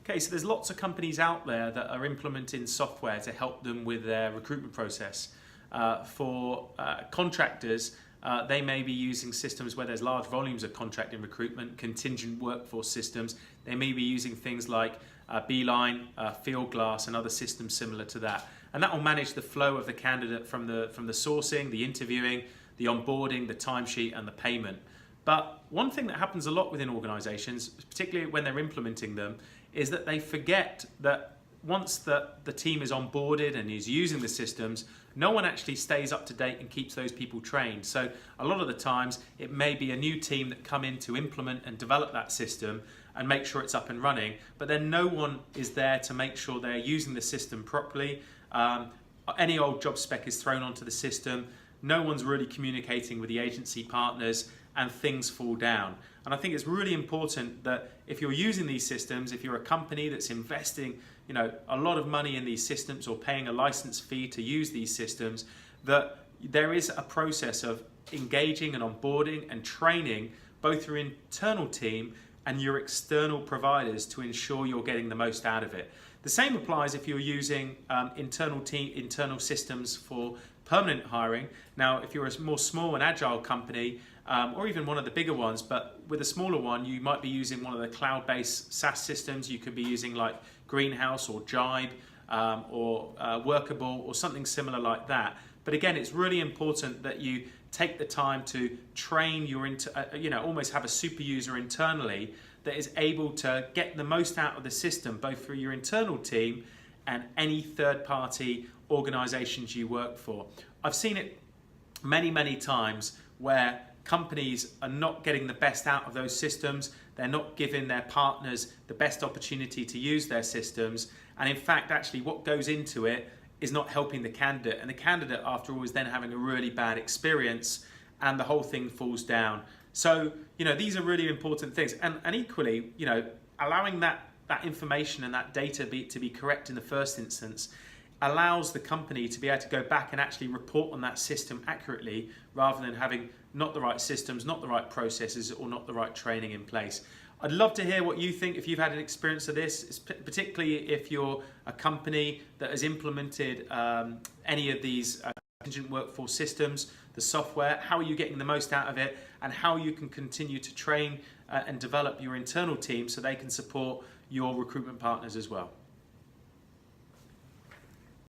Okay, so there's lots of companies out there that are implementing software to help them with their recruitment process. For contractors, they may be using systems where there's large volumes of contracting recruitment, contingent workforce systems. They may be using things like Beeline, Fieldglass, and other systems similar to that. And that will manage the flow of the candidate from the sourcing, the interviewing, the onboarding, the timesheet, and the payment. But one thing that happens a lot within organizations, particularly when they're implementing them, is that they forget that once the team is onboarded and is using the systems, no one actually stays up to date and keeps those people trained. So a lot of the times it may be a new team that come in to implement and develop that system and make sure it's up and running, but then no one is there to make sure they're using the system properly. Any old job spec is thrown onto the system. No one's really communicating with the agency partners, and things fall down. And I think it's really important that if you're using these systems, if you're a company that's investing, a lot of money in these systems or paying a license fee to use these systems, that there is a process of engaging and onboarding and training both your internal team and your external providers to ensure you're getting the most out of it. The same applies if you're using internal systems for permanent hiring. Now, if you're a more small and agile company, or even one of the bigger ones, but with a smaller one, you might be using one of the cloud-based SaaS systems. You could be using like Greenhouse or Jibe or Workable or something similar like that. But again, it's really important that you take the time to train your, almost have a super user internally that is able to get the most out of the system, both for your internal team and any third-party organizations you work for. I've seen it many, many times where companies are not getting the best out of those systems. They're not giving their partners the best opportunity to use their systems. And in fact, actually what goes into it is not helping the candidate. And the candidate, after all, is then having a really bad experience and the whole thing falls down. So, these are really important things. And equally, allowing that information and that data to be correct in the first instance allows the company to be able to go back and actually report on that system accurately, rather than having not the right systems, not the right processes, or not the right training in place. I'd love to hear what you think if you've had an experience of this, particularly if you're a company that has implemented any of these contingent workforce systems, the software. How are you getting the most out of it, and how you can continue to train and develop your internal team so they can support your recruitment partners as well.